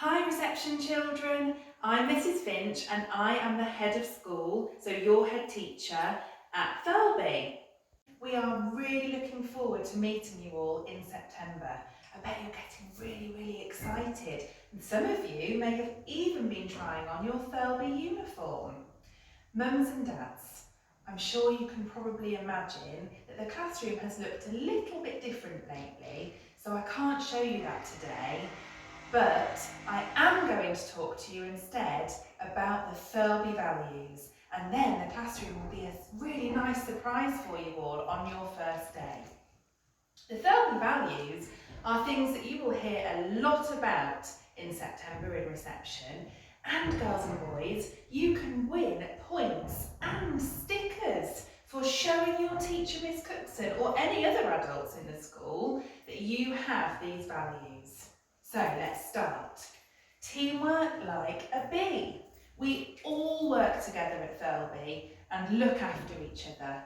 Hi reception children, I'm Mrs Finch and I am the head of school, so your head teacher at Thirlby. We are really looking forward to meeting you all in September. I bet you're getting really excited, and some of you may have even been trying on your Thirlby uniform. Mums and dads, I'm sure you can probably imagine that the classroom has looked a little bit different lately, so I can't show you that today. But I am going to talk to you instead about the Thirlby values, and then the classroom will be a really nice surprise for you all on your first day. The Thirlby values are things that you will hear a lot about in September in reception, and girls and boys, you can win points and stickers for showing your teacher, Miss Cookson, or any other adults in the school that you have these values. So let's start. Teamwork like a bee. We all work together at Thirlby and look after each other.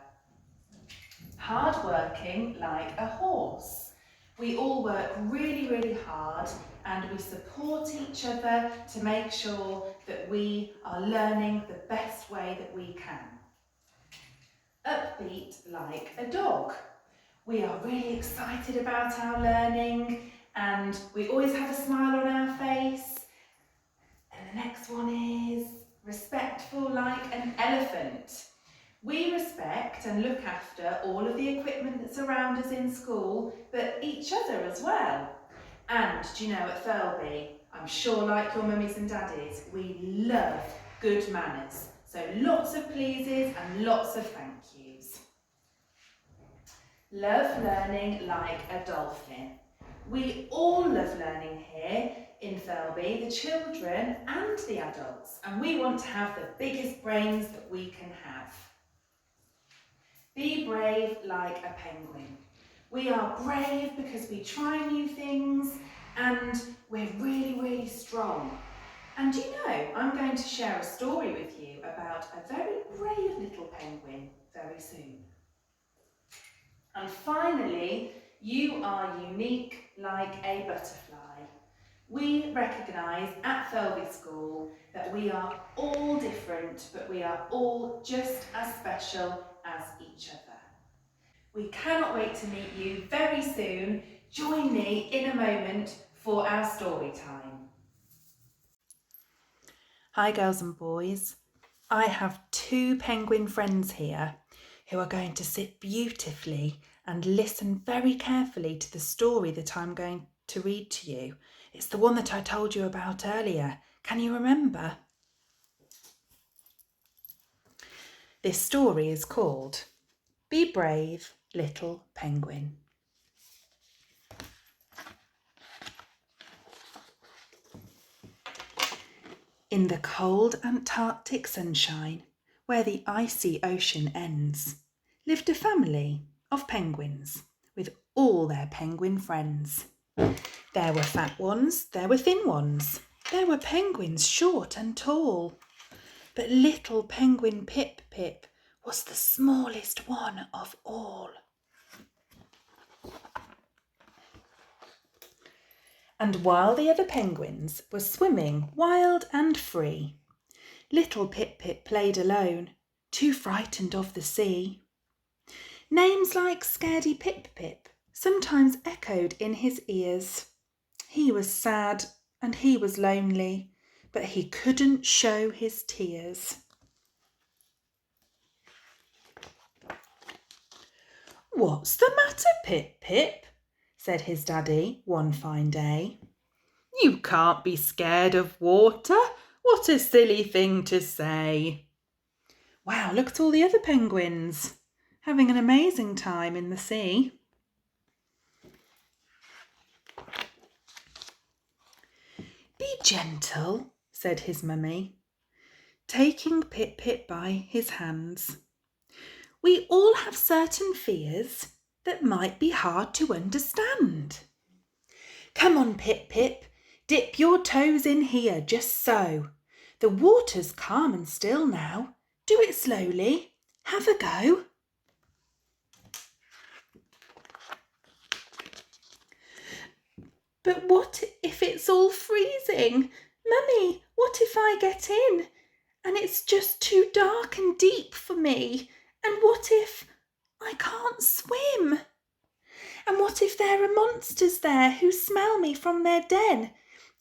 Hard-working like a horse. We all work really hard and we support each other to make sure that we are learning the best way that we can. Upbeat like a dog. We are really excited about our learning and we always have a smile on our face. And the next one is respectful like an elephant. We respect and look after all of the equipment that's around us in school, but each other as well. And do you know, at Thirlby, I'm sure like your mummies and daddies, we love good manners. So lots of pleases and lots of thank yous. Love learning like a dolphin. We all love learning here in Thirlby, the children and the adults, and we want to have the biggest brains that we can have. Be brave like a penguin. We are brave because we try new things and we're really strong. And you know, I'm going to share a story with you about a very brave little penguin very soon. And finally, you are unique like a butterfly. We recognise at Thirlby School that we are all different, but we are all just as special as each other. We cannot wait to meet you very soon. Join me in a moment for our story time. Hi girls and boys. I have two penguin friends here who are going to sit beautifully and listen very carefully to the story that I'm going to read to you. It's the one that I told you about earlier. Can you remember? This story is called Be Brave, Little Penguin. In the cold Antarctic sunshine, where the icy ocean ends, lived a family of penguins with all their penguin friends. There were fat ones, there were thin ones, there were penguins short and tall. But little penguin Pip Pip was the smallest one of all. And while the other penguins were swimming wild and free, little Pip Pip played alone, too frightened of the sea. Names like Scaredy Pip Pip sometimes echoed in his ears. He was sad and he was lonely, but he couldn't show his tears. "What's the matter, Pip Pip?" said his daddy one fine day. "You can't be scared of water. What a silly thing to say." Wow, look at all the other penguins having an amazing time in the sea. "Be gentle," said his mummy, taking Pip Pip by his hands. "We all have certain fears that might be hard to understand. Come on, Pip Pip, dip your toes in here, just so. The water's calm and still now. Do it slowly. Have a go." But what if it's all freezing? Mummy, what if I get in and it's just too dark and deep for me? And what if I can't swim? And what if there are monsters there who smell me from their den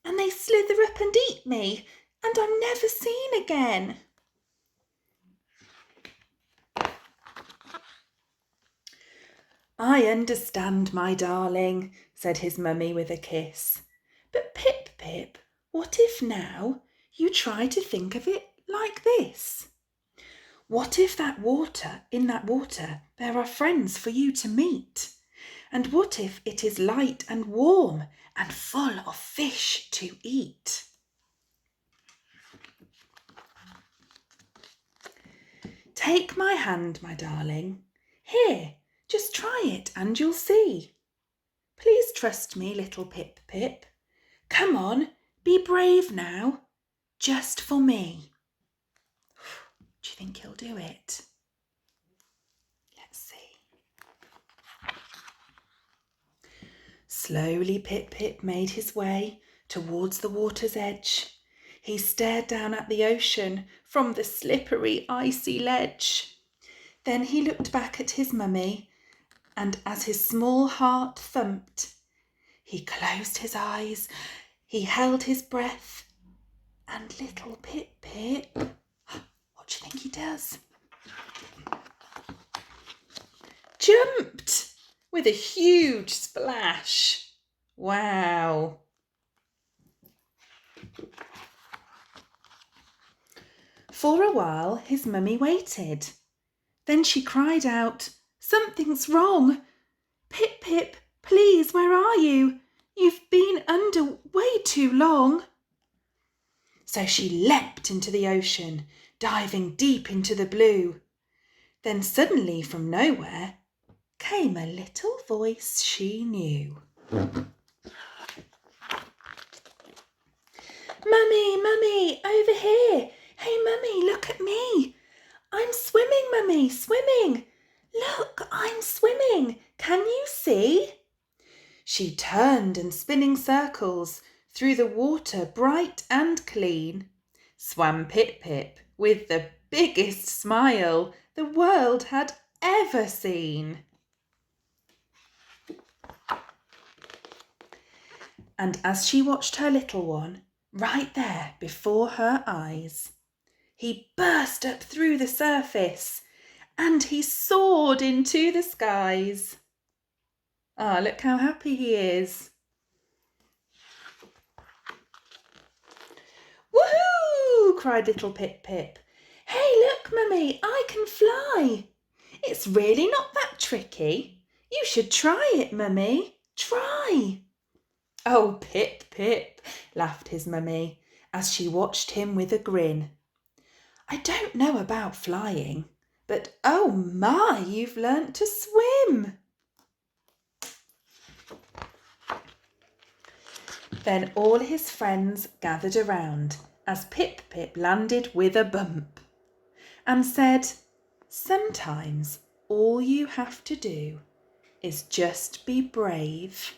and they slither up and eat me and I'm never seen again? I understand, my darling, said his mummy with a kiss. But Pip, Pip, what if now you try to think of it like this? What if in that water there are friends for you to meet? And what if it is light and warm and full of fish to eat? Take my hand, my darling. Here, just try it and you'll see. Please trust me, little Pip Pip. Come on, be brave now, just for me. Do you think he'll do it? Let's see. Slowly Pip Pip made his way towards the water's edge. He stared down at the ocean from the slippery, icy ledge. Then he looked back at his mummy, and as his small heart thumped, he closed his eyes, he held his breath, and little Pip Pip, what do you think he does? Jumped with a huge splash. Wow. For a while his mummy waited. Then she cried out, "Something's wrong. Pip Pip, please, where are you? You've been under way too long." So she leapt into the ocean, diving deep into the blue. Then suddenly from nowhere came a little voice she knew. "Mummy, Mummy, over here. Hey, Mummy, look at me. I'm swimming, Mummy, swimming. Look, I'm swimming. Can you see?" She turned and spinning circles through the water bright and clean, swam Pip Pip with the biggest smile the world had ever seen. And as she watched her little one right there before her eyes, he burst up through the surface and he soared into the skies. Ah, look how happy he is. "Woohoo!" cried little Pip Pip. "Hey, look, Mummy, I can fly. It's really not that tricky. You should try it, Mummy. Try." "Oh, Pip Pip," laughed his mummy as she watched him with a grin. "I don't know about flying, but oh my, you've learnt to swim." Then all his friends gathered around as Pip Pip landed with a bump and said, "Sometimes all you have to do is just be brave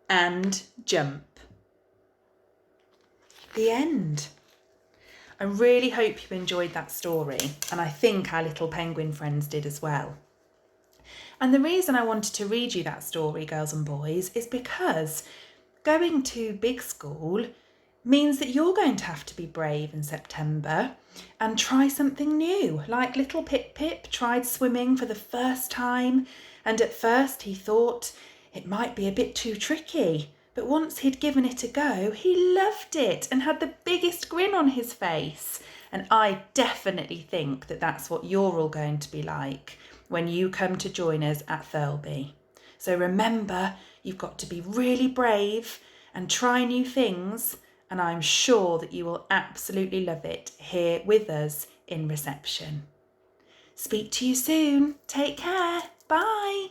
and jump." The end. I really hope you enjoyed that story, and I think our little penguin friends did as well. And the reason I wanted to read you that story, girls and boys, is because going to big school means that you're going to have to be brave in September and try something new. Like little Pip Pip tried swimming for the first time, and at first he thought it might be a bit too tricky. But once he'd given it a go, he loved it and had the biggest grin on his face. And I definitely think that that's what you're all going to be like when you come to join us at Thirlby. So remember, you've got to be really brave and try new things, and I'm sure that you will absolutely love it here with us in reception. Speak to you soon. Take care. Bye.